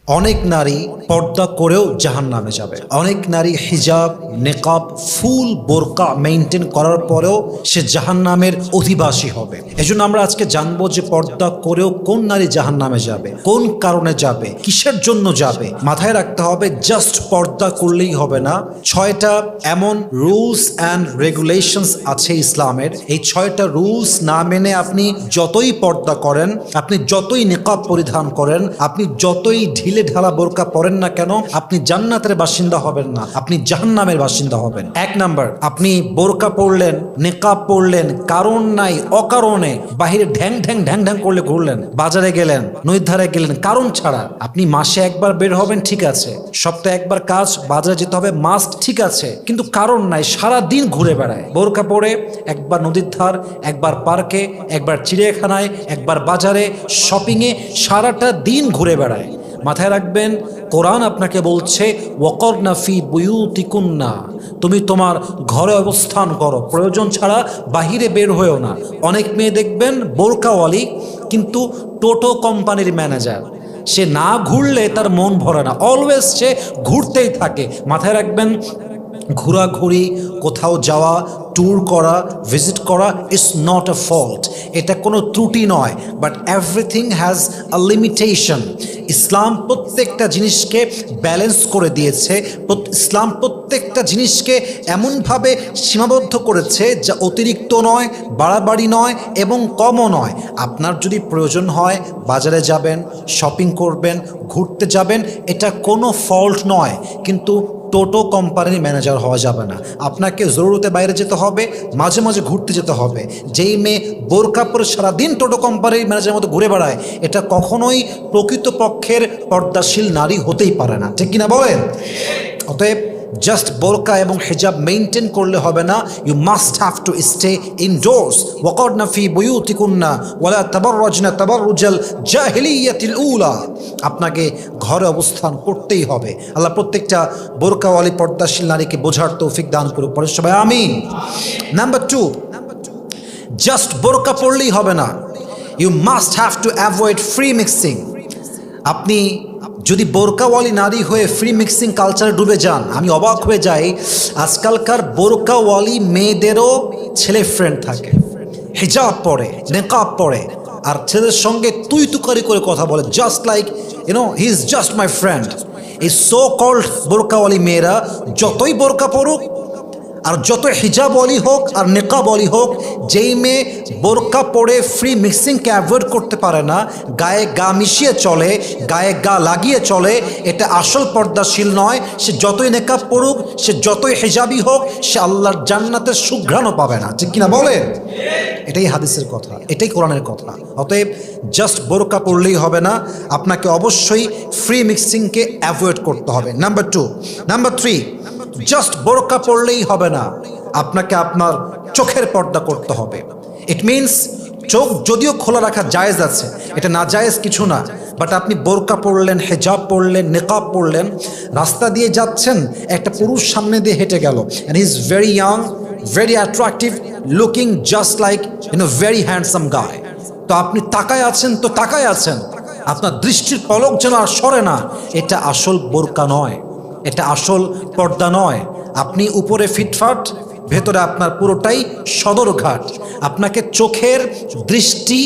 অনেক নারী পর্দা করেও জাহান্নামে যাবে। অনেক নারী হিজাব, নেকাব, ফুল বোরকা মেইনটেইন করার পরেও সে জাহান্নামের অধিবাসী হবে। এজন্য আমরা আজকে জানবো যে পর্দা করেও কোন নারী জাহান্নামে যাবে, কোন কারণে যাবে, কিসের জন্য যাবে। মাথায় রাখতে হবে জাস্ট পর্দা করলেই হবে না। 6টা এমন রুলস অ্যান্ড রেগুলেশনস আছে ইসলামের। এই 6টা রুলস না মেনে আপনি যতই পর্দা করেন, আপনি যতই নেকাব পরিধান করেন, আপনি যতই ঢিলে ঢালা বোরকা পরেন না কেন, আপনি জান্নাতের বাসিন্দা হবেন না, আপনি জাহান্নামের বাসিন্দা হবেন। 1 নাম্বার, আপনি বোরকা পরলেন, নেকাব পরলেন, কারণ নাই অকারণে বাহিরে ঢ্যাং ঢ্যাং ঢ্যাং ঢ্যাং করলে ঘুরলেন, বাজারে গেলেন, নদীর ধারে গেলেন, কারণ ছাড়া। আপনি মাসে একবার বের হবেন, ঠিক আছে, সপ্তাহে একবার কাজ, বাজারে যেতে হবে মাস্ট, ঠিক আছে, কিন্তু কারণ নাই, সারা দিন ঘুরে বেড়ায় বোরকা পরে, একবার নদীর ধার, একবার পার্কে, একবার চিড়িয়াখানায়, একবার বাজারে, শপিংয়ে, সারাটা দিন ঘুরে বেড়ায়। মাথায় রাখবেন, কোরআন আপনাকে বলছে ওয়াকরনা ফি বুয়ুতিকুন্না, তুমি তোমার ঘরে অবস্থান করো, প্রয়োজন ছাড়া বাহিরে বের হয়েও না। অনেক মেয়ে দেখবেন বোরকাওয়ালি কিন্তু টোটো কোম্পানির ম্যানেজার, সে না ঘুরলে তার মন ভরে না, অলওয়েজ সে ঘুরতেই থাকে। মাথায় রাখবেন, ঘোরাঘুরি, কোথাও যাওয়া, ট্যুর করা, ভিজিট করা ইজ নট আ ফল্ট, এটা কোনো ত্রুটি নয়, but everything has a limitation. Islam প্রত্যেকটা জিনিসকে ব্যালেন্স করে দিয়েছে। ইসলাম প্রত্যেকটা জিনিসকে এমনভাবে সীমাবদ্ধ করেছে যা অতিরিক্ত নয়, বাড়াবাড়ি নয় এবং কমও নয়। আপনার যদি প্রয়োজন হয় বাজারে যাবেন, শপিং করবেন, ঘুরতে যাবেন, এটা কোনো ফল্ট নয়, কিন্তু টোটো কোম্পানির ম্যানেজার হওয়া যাবে না। আপনাকে জরুরতে বাইরে যেতে হবে, মাঝে মাঝে ঘুরতে যেতে হবে। যেই মেয়ে বোরকা পরে সারাদিন টোটো কোম্পানির ম্যানেজারের মতো ঘুরে বেড়ায়, এটা কখনোই প্রকৃতপক্ষের পর্দাশীল নারী হতেই পারে না, ঠিক কিনা বলেন? অতএব জাস্ট বোরকা এবং হিজাব মেইনটেইন করলে হবে না, you must have to stay indoors. ওয়াকরনা ফি বুয়ুতিকুন্না ওয়ালা তাবাররাজনা তাবাররুজাল জাহিলিয়াতিল উলা, আপনাকে ঘরে অবস্থান করতেই হবে। আল্লাহ প্রত্যেকটা বোরকাওয়ালি পর্দাশীল নারীকে বোঝার তৌফিক দান করুক, পরে সবাই আমিন। নাম্বার 2, জাস্ট বোরকা পরলেই হবে না, you must have to avoid free mixing. আপনি যদি বোরকাওয়ালি নারী হয়ে ফ্রি মিক্সিং কালচারে ডুবে যান, আমি অবাক হয়ে যাই, আজকালকার বোরকাওয়ালি মেয়েদেরও ছেলে ফ্রেন্ড থাকে, হিজাব পরে, নেকাব পরে, আর ছেলেদের সঙ্গে তুই তুকারি করে কথা বলে, just like he is just my friend. এই সো কল্ড বোরকাওয়ালি মেয়েরা যতই বোরকা পড়ুক আর যত হিজাবওয়ালি হোক আর নেকাবওয়ালি হোক, যেই মেয়ে বোরকা পরে ফ্রি মিক্সিংকে অ্যাভয়েড করতে পারে না, গায়ে গা মিশিয়ে চলে, গায়ে গা লাগিয়ে চলে, এটা আসল পর্দাশীল নয়। সে যতই নেকাব পড়ুক, সে যতই হিজাবি হোক, সে আল্লাহর জান্নাতের সুঘ্রাণও পাবে না, ঠিক কিনা বলেন? এটাই হাদিসের কথা, এটাই কোরআনের কথা। অতএব জাস্ট বোরকা পড়লেই হবে না, আপনাকে অবশ্যই ফ্রি মিক্সিংকে অ্যাভয়েড করতে হবে। নাম্বার 2, নাম্বার 3, জাস্ট বোরকা পড়লেই হবে না, আপনাকে আপনার চোখের পর্দা করতে হবে। ইট মিনস চোখ যদিও খোলা রাখা জায়েজ আছে, এটা না জায়েজ কিছু না, বাট আপনি বোরকা পরলেন, হেজাব পরলেন, নেকাব পরলেন, রাস্তা দিয়ে যাচ্ছেন, একটা পুরুষ সামনে দিয়ে হেঁটে গেল, and he is very young, very attractive looking, just like very handsome গায়। তো আপনি তাকায় আছেন তো তাকায় আছেন, আপনার দৃষ্টির পলক যেন আর সরে না, এটা আসল বোরকা নয়, এটা আসল পর্দা নয়। আপনি উপরে ফিটফাট, ভেতরে আপনার পুরোটাই সদরঘাট। আপনাকে চোখের দৃষ্টি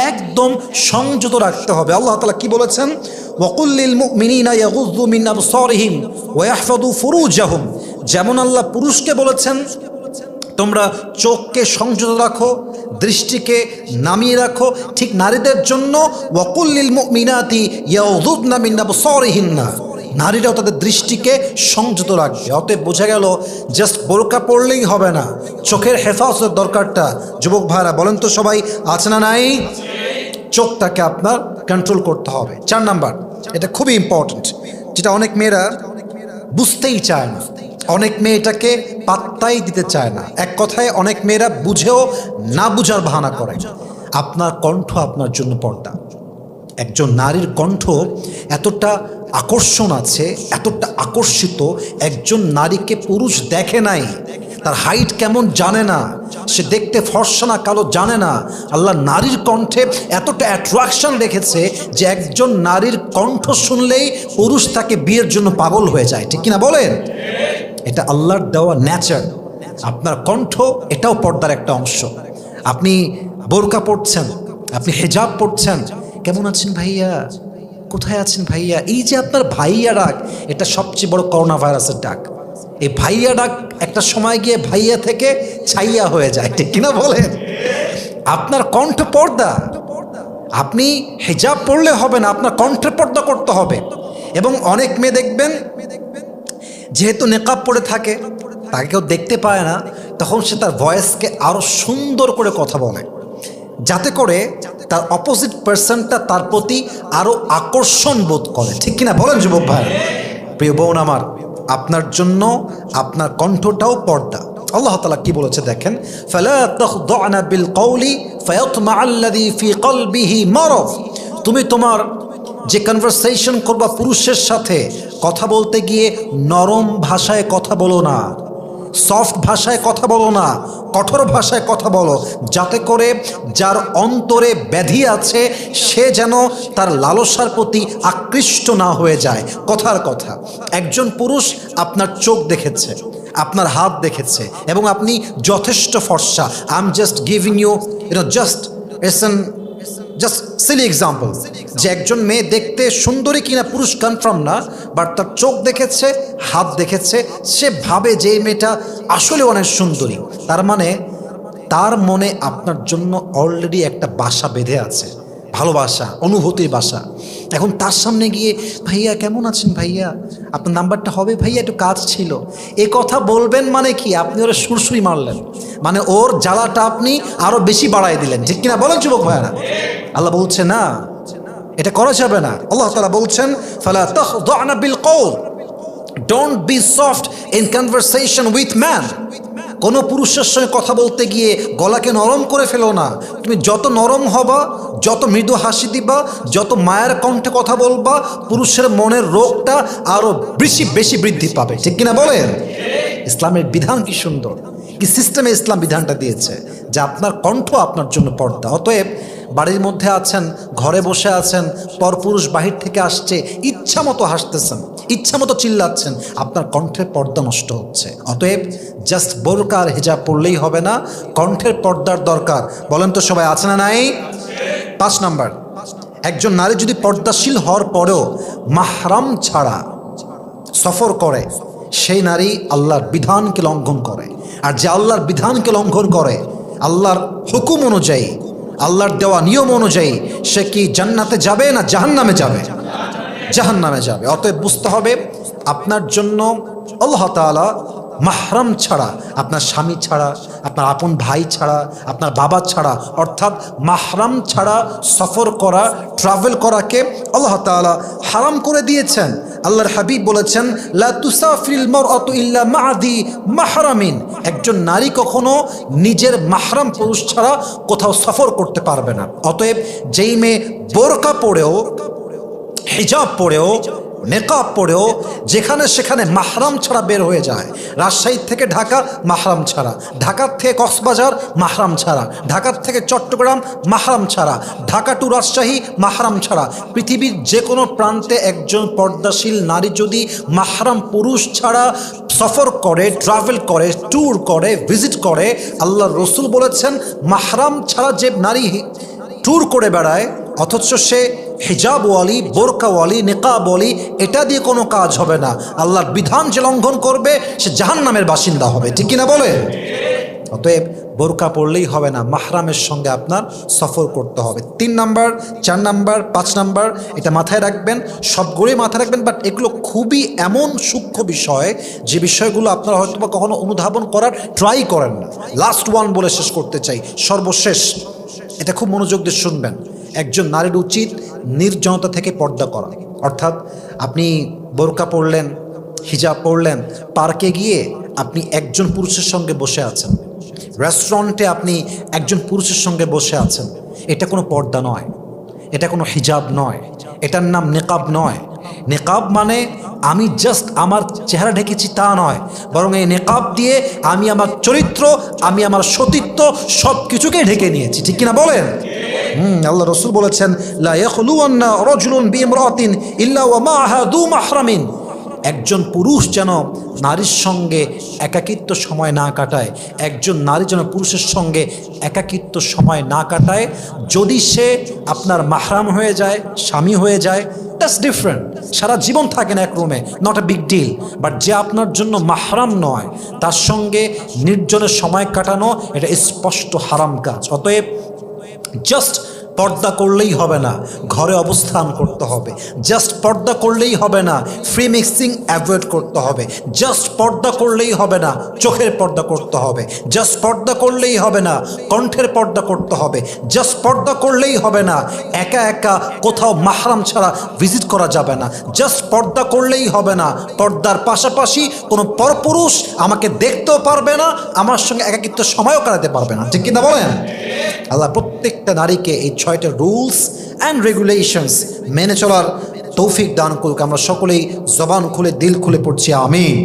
একদম সংযত রাখতে হবে। আল্লাহ তাআলা কি বলেছেন? ওয়াকুল লিল মুমিনিনা ইয়াগুযযু মিন আবসারিহিম ওয়া ইয়াহফাযু ফুরুজাহুম। যেমন আল্লাহ পুরুষকে বলেছেন তোমরা চোখকে সংযত রাখো, দৃষ্টিকে নামিয়ে রাখো, ঠিক নারীদের জন্য ওয়াকুল লিল মুমিনাতি ইয়াগুযুযনা মিন আবসারিহিন্না, নারীরাও তাদের দৃষ্টিকে সংযত রাখবে। অতএব বোঝা গেল জাস্ট বোরকা পড়লেই হবে না, চোখের হেফাজতের দরকারটা। যুবক ভাইরা বলেন তো সবাই আছে না নাই? চোখটাকে আপনার কন্ট্রোল করতে হবে। 4 নাম্বার, এটা খুবই ইম্পর্টেন্ট, যেটা অনেক মেয়েরা বুঝতেই চায় না, অনেক মেয়ে এটাকে পাত্তাই দিতে চায় না। এক কথায় অনেক মেয়েরা বুঝেও না বুঝার বাহানা করে। আপনার কণ্ঠ আপনার জন্য পর্দা। একজন নারীর কণ্ঠ এতটা আকর্ষণ আছে, এতটা আকর্ষিত, একজন নারীকে পুরুষ দেখে নাই, তার হাইট কেমন জানে না, সে দেখতে ফর্সা না কালো জানে না, আল্লাহ নারীর কণ্ঠে এতটা অ্যাট্রাকশন রেখেছে যে একজন নারীর কণ্ঠ শুনলেই পুরুষ তাকে বিয়ের জন্য পাগল হয়ে যায়, ঠিক কিনা বলেন? এটা আল্লাহর দেওয়া ন্যাচার। আপনার কণ্ঠ এটাও পর্দার একটা অংশ। আপনি বোরকা পড়ছেন, আপনি হিজাব পড়ছেন, কেমন আছেন ভাইয়া, কোথায় আছেন ভাইয়া, এই যে আপনার ভাইয়া ডাক, এটা সবচেয়ে বড় করোনা ভাইরাসের ডাক। এই ভাইয়া ডাক একটা সময় গিয়ে ভাইয়া থেকে ছাইয়া হয়ে যায়, ঠিক কিনা বলেন? আপনার কণ্ঠ পর্দা। আপনি হিজাব পড়লে হবে না, আপনার কণ্ঠের পর্দা করতে হবে। এবং অনেক মেয়ে দেখবেন যেহেতু নেকাব পড়ে থাকে, তাকে কেউ দেখতে পায় না, তখন সে তার ভয়েসকে আরো সুন্দর করে কথা বলে, যাতে করে তার অপোজিট পার্সনটা তার প্রতি আরো আকর্ষণ বোধ করে, ঠিক কিনা বলেন যুবক ভাই? প্রিয় বোন আমার, আপনার জন্য আপনার কণ্ঠটাও পর্দা। আল্লাহ তাআলা কি বলেছে দেখেন, ফালা তাখদা'না বিল কওলি ফায়াতমা আল্লাযী ফি কলবিহি মারাদ। তুমি তোমার যে কনভারসেশন করবা পুরুষের সাথে, কথা বলতে গিয়ে নরম ভাষায় কথা বলো না, সফট ভাষায় কথা বলো না, কঠোর ভাষায় কথা বলো, যাতে করে যার অন্তরে ব্যাধি আছে সে যেন তার লালসার প্রতি আকৃষ্ট না হয়ে যায়। কথার কথা, একজন পুরুষ আপনার চোখ দেখেছে, আপনার হাত দেখেছে, এবং আপনি যথেষ্ট ফর্সা। I am just giving you just silly example, যে একজন মেয়ে দেখতে সুন্দরী কিনা পুরুষ কনফার্ম না, বাট তার চোখ দেখেছে, হাত দেখেছে, সে ভাবে যে এই মেয়েটা আসলে অনেক সুন্দরী। তার মানে তার মনে আপনার জন্য অলরেডি একটা বাসা বেঁধে আছে, ভালোবাসা, অনুভূতির বাসা। এখন তার সামনে গিয়ে ভাইয়া কেমন আছেন ভাইয়া, আপনার নাম্বারটা হবে ভাইয়া, একটু কাজ ছিল, এ কথা বলবেন মানে কি? আপনি ওরা সুরসুরি মারলেন, মানে ওর জ্বালাটা আপনি আরো বেশি বাড়াই দিলেন, ঠিক কিনা বলেন যুবক ভাইয়ারা? আল্লাহ বলছে না, এটা করা যাবে না। আল্লাহ তাআলা বলছেন ফালা তাখদা'না বিল কওল, don't be soft in conversation with man. কোনো পুরুষের সঙ্গে কথা বলতে গিয়ে গলাকে নরম করে ফেলো না। তুমি যত নরম হবা, যত মৃদু হাসি দিবা, যত মায়ের কণ্ঠে কথা বলবা, পুরুষের মনের রোগটা আরো বেশি বেশি বৃদ্ধি পাবে, ঠিক কিনা বলেন? ইসলামের বিধান কি সুন্দর, কি সিস্টেমে ইসলাম বিধানটা দিয়েছে, যে আপনার কণ্ঠ আপনার জন্য পর্দা। অতএব বাড়ির মধ্যে আছেন, ঘরে বসে আছেন, পরপুরুষ বাহির থেকে আসছে, ইচ্ছা মতো হাসতেছেন, ইচ্ছা মতো চিল্লাচ্ছেন, আপনার কণ্ঠের পর্দা নষ্ট হচ্ছে। অতএব জাস্ট বোরকা আর হিজাব পড়লেই হবে না, কণ্ঠের পর্দার দরকার। বলেন তো সবাই, আছে না নাই? 5 নাম্বার, একজন নারী যদি পর্দাশীল হওয়ার পরেও মাহরাম ছাড়া সফর করে, সেই নারী আল্লাহর বিধানকে লঙ্ঘন করে। আর যে আল্লাহর বিধানকে লঙ্ঘন করে, আল্লাহর হুকুম অনুযায়ী, আল্লাহর দেওয়া নিয়ম অনুযায়ী, সে কি জান্নাতে যাবে না জাহান্নামে যাবে? জাহান্নামে যাবে। অতএব বুঝতে হবে, আপনার জন্য আল্লাহ তাআলা মাহরাম ছাড়া, আপনার স্বামী ছাড়া, আপনার আপন ভাই ছাড়া, আপনার বাবা ছাড়া, অর্থাৎ মাহরাম ছাড়া সফর করা, ট্রাভেল করাকে আল্লাহ তাআলা হারাম করে দিয়েছেন। আল্লাহর হাবিব বলেছেন, লা তুসাফিরিল মারআতু ইল্লা মা'দি মাহরামিন। একজন নারী কখনো নিজের মাহরাম পুরুষ ছাড়া কোথাও সফর করতে পারবে না। অতএব যেই মেয়ে বোরকা পরেও, হিজাব পরেও, নেকাব পরেও যেখানে সেখানে মাহরাম ছাড়া বের হয়ে যায়, রাজশাহী থেকে ঢাকা মাহরাম ছাড়া, ঢাকার থেকে কক্সবাজার মাহরাম ছাড়া, ঢাকার থেকে চট্টগ্রাম মাহরাম ছাড়া, ঢাকা টু রাজশাহী মাহরাম ছাড়া, পৃথিবীর যে কোনো প্রান্তে একজন পর্দাশীল নারী যদি মাহরাম পুরুষ ছাড়া সফর করে, ট্রাভেল করে, ট্যুর করে, ভিজিট করে, আল্লাহর রসুল বলেছেন মাহরাম ছাড়া যে নারী ট্যুর করে বেড়ায়, অথচ সে হিজাবওয়ালি, বোরকাওয়ালি, নিকাবওয়ালি, এটা দিয়ে কোনো কাজ হবে না। আল্লাহর বিধান যে লঙ্ঘন করবে সে জাহান্নামের বাসিন্দা হবে, ঠিক কিনা বলে? অতএব বোরকা পড়লেই হবে না, মাহরামের সঙ্গে আপনার সফর করতে হবে। 3 নাম্বার, 4 নাম্বার, 5 নাম্বার, এটা মাথায় রাখবেন, সবগুলোই মাথায় রাখবেন। বাট এগুলো খুবই এমন সূক্ষ্ম বিষয়, যে বিষয়গুলো আপনারা হয়তো বা কখনো অনুধাবন করার ট্রাই করেন না। লাস্ট ওয়ান বলে শেষ করতে চাই, সর্বশেষ, এটা খুব মনোযোগ দিয়ে শুনবেন। একজন নারীর উচিত নির্জনতা থেকে পর্দা করা। অর্থাৎ আপনি বোরকা পরলেন, হিজাব পরলেন, পার্কে গিয়ে আপনি একজন পুরুষের সঙ্গে বসে আছেন, রেস্টুরেন্টে আপনি একজন পুরুষের সঙ্গে বসে আছেন, এটা কোনো পর্দা নয়, এটা কোনো হিজাব নয়, এটার নাম নেকাব নয়। নেকাব মানে আমি জাস্ট আমার চেহারা ঢেকেছি তা নয়, বরং এই নেকাব দিয়ে আমি আমার চরিত্র, আমি আমার সতীত্ব সব কিছুকে ঢেকে নিয়েছি। ঠিক কিনা বলেন? আল্লাহ রসুল বলেছেন, লা ইয়াখলুওয়ান্না রাজুলুন বিইমরাতিন ইল্লা ওয়া মা'আহা যু মাহরামিন। একজন পুরুষ যেন নারীর সঙ্গে একাকিত্ব সময় না কাটায়, একজন নারী যেন পুরুষের সঙ্গে একাকিত্ব সময় না কাটায় যদি সে আপনার মাহরাম হয়ে যায়, স্বামী হয়ে যায়, দ্যাটস ডিফারেন্ট। সারা জীবন থাকেন এক রুমে, not a big deal. But যে আপনার জন্য মাহরাম নয়, তার সঙ্গে নির্জনের সময় কাটানো এটা স্পষ্ট হারাম কাজ। অতএব জাস্ট পর্দা করলেই হবে না, ঘরে অবস্থান করতে হবে। জাস্ট পর্দা করলেই হবে না, ফ্রি মিক্সিং অ্যাভয়েড করতে হবে। জাস্ট পর্দা করলেই হবে না, চোখের পর্দা করতে হবে। জাস্ট পর্দা করলেই হবে না, কণ্ঠের পর্দা করতে হবে। জাস্ট পর্দা করলেই হবে না, একা একা কোথাও মাহরাম ছাড়া ভিজিট করা যাবে না। জাস্ট পর্দা করলেই হবে না, পর্দার পাশাপাশি কোনো পরপুরুষ আমাকে দেখতেও পারবে না, আমার সঙ্গে একাকিত্ব সময়ও কাটাতে পারবে না। ঠিক কিনা বলেন? আল্লাহ প্রত্যেকটা নারীকে এই 6টা রুলস অ্যান্ড রেগুলেশনস মেনে চলার তৌফিক দান করুক। আমরা সকলেই জবান খুলে দিল খুলে পড়ছি আমিন।